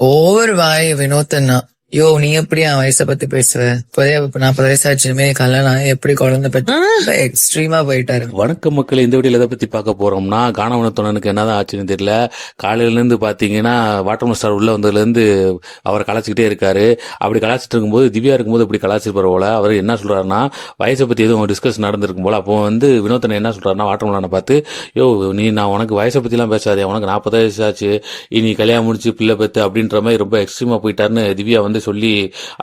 Over வாய் வினோத்தன்னா. யோ, நீ எப்படி என் வயசை பத்தி பேசுவ? இப்போதே 40 வயசாச்சுமே கல்யாணம் ஆகி எப்படி குழந்தை பத்தி எக்ஸ்ட்ரீமா போயிட்டாரு. வணக்கம் மக்கள், இந்த வீடியோல எதை பத்தி பார்க்க போறோம்னா, காணவனத்தொண்ணனுக்கு என்னதான் ஆச்சுன்னு தெரியல. காலையில இருந்து பாத்தீங்கன்னா வாட்டர் ஸ்டார் உள்ள வந்ததுல இருந்து அவர் கலாச்சிக்கிட்டே இருக்காரு. அப்படி கலாச்சிட்டு இருக்கும்போது திவ்யா இருக்கும்போது இப்படி கலாச்சிருப்பார் போல. அவர் என்ன சொல்றாருன்னா, வயசை பத்தி எதுவும் டிஸ்கஸ் நடந்திருக்கும் போல. அப்போ வினோத்தனை என்ன சொல்றாருன்னா, வாட்டர் மலானை பார்த்து, யோ நான் உனக்கு வயசை பத்தி எல்லாம் பேசாதே, உனக்கு 40 வயசு ஆச்சு, இனி கல்யாணம் முடிச்சு பிள்ளை பெத்து அப்படின்ற மாதிரி ரொம்ப எக்ஸ்ட்ரீமா போயிட்டாருன்னு திவ்யா சொல்லி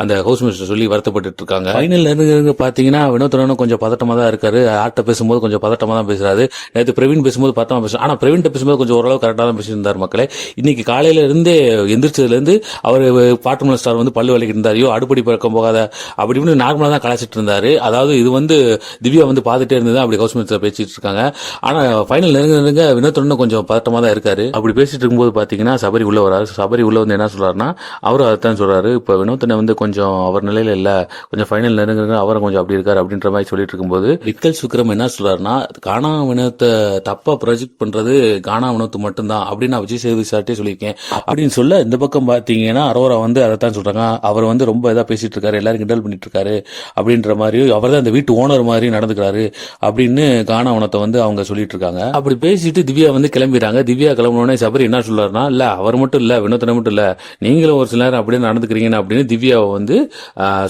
அந்த ஹவுஸ் மினிஸ்டர் சொல்லி வருத்தப்பட்டு இருக்காங்க. ஃபைனல் பாத்தீங்கன்னா வினோத்தனும் கொஞ்சம் பதட்டமா தான் இருக்காரு. ஆட்ட பேசும்போது கொஞ்சம் பதட்டமா தான் பேசுறாரு. நேற்று பிரவீன் பேசும்போது பதட்டமா பேசுறாரு. ஆனா பிரவீன் பேசும்போது கொஞ்சம் ஓரளவு கரெக்டா தான் பேசியிருந்தார். மக்களே, இன்னைக்கு காலையில இருந்தே எந்திரிச்சதுல இருந்து அவர் பாட்டு ஸ்டார் பல்லு வலிக்கிட்டு இருந்தார். ஐயோ அடுப்படி பழக்கம் போகாத அப்படின்னு நார்மலா தான் கலாச்சிட்டு இருந்தாரு. அதாவது இது திவ்யா பாத்துட்டே இருந்தது. அப்படி ஹவுஸ் மினிஸ்டர் பேசிட்டு இருக்காங்க. ஆனா ஃபைனல் நெருங்க வினோத்தனும் கொஞ்சம் பதட்டமா தான் இருக்காரு. அப்படி பேசிட்டு இருக்கும்போது பாத்தீங்கன்னா சபரி உள்ள வராரு. சபரி உள்ள என்ன சொல்றாருன்னா, அவரும் அதான் சொல்றாரு, இப்ப வினோத்தனை கொஞ்சம் அவர் நிலையில இல்ல, கொஞ்சம் ஃபைனல் நெருங்க அவரை கொஞ்சம் அப்படி இருக்காரு அப்படின்ற மாதிரி சொல்லிட்டு இருக்கும்போது விக்கல் சுக்ரம் என்ன சொல்றாருன்னா, கானா வினோத்தை தப்பா ப்ரொஜெக்ட் பண்றது கானா வினோத்து மட்டும்தான் அப்படின்னு நான் விஜய் சேதுபதி சார்ட்டே சொல்லியிருக்கேன் அப்படின்னு சொல்ல, இந்த பக்கம் பாத்தீங்கன்னா அரோரா அதைத்தான் சொல்றாங்க. அவர் ரொம்ப இதா பேசிட்டு இருக்காரு, எல்லாரும் கிண்டல் பண்ணிட்டு இருக்காரு அப்படின்ற மாதிரி, அவர் தான் இந்த வீட்டு ஓனர் மாதிரி நடந்துக்கிறாரு அப்படின்னு கானா வினோத்தை அவங்க சொல்லிட்டு இருக்காங்க. அப்படி பேசிட்டு திவ்யா கிளம்பிடுறாங்க. திவ்யா கிளம்பினோடனே சபரி என்ன சொல்றாருன்னா, இல்ல அவர் மட்டும் இல்ல, வினோத்தனை மட்டும் இல்ல, நீங்களும் ஒரு சில நேரம் அப்படியே நடந்துக்கிறீங்க அப்படின்னு திவ்யாவை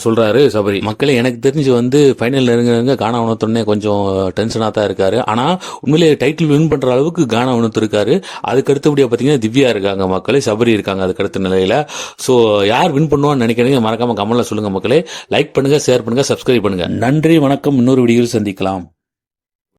சொல்றாரு சபரி. மக்களே, எனக்கு தெரிஞ்சு ஃபைனல் நெருங்க கானா வினோத்தனே கொஞ்சம் டென்ஷனா தான் இருக்காரு. ஆனா உண்மையிலே டைட்டில் வின் பண்ற அளவுக்கு கானா வினோத் இருக்காரு. அதுக்கு அடுத்தபடியா பாத்தீங்கன்னா திவ்யா இருக்காங்க மக்களே, சபரி இருக்காங்க அதுக்கு அடுத்த நிலையில. சோ யார் வின் பண்ணுவான்னு நினைக்கிறீங்க மறக்காம கமெண்ட்ல சொல்லுங்க மக்களே. லைக் பண்ணுங்க, ஷேர் பண்ணுங்க, சப்ஸ்கிரைப் பண்ணுங்க. நன்றி, வணக்கம். இன்னொரு வீடியோவில் சந்திக்கலாம்.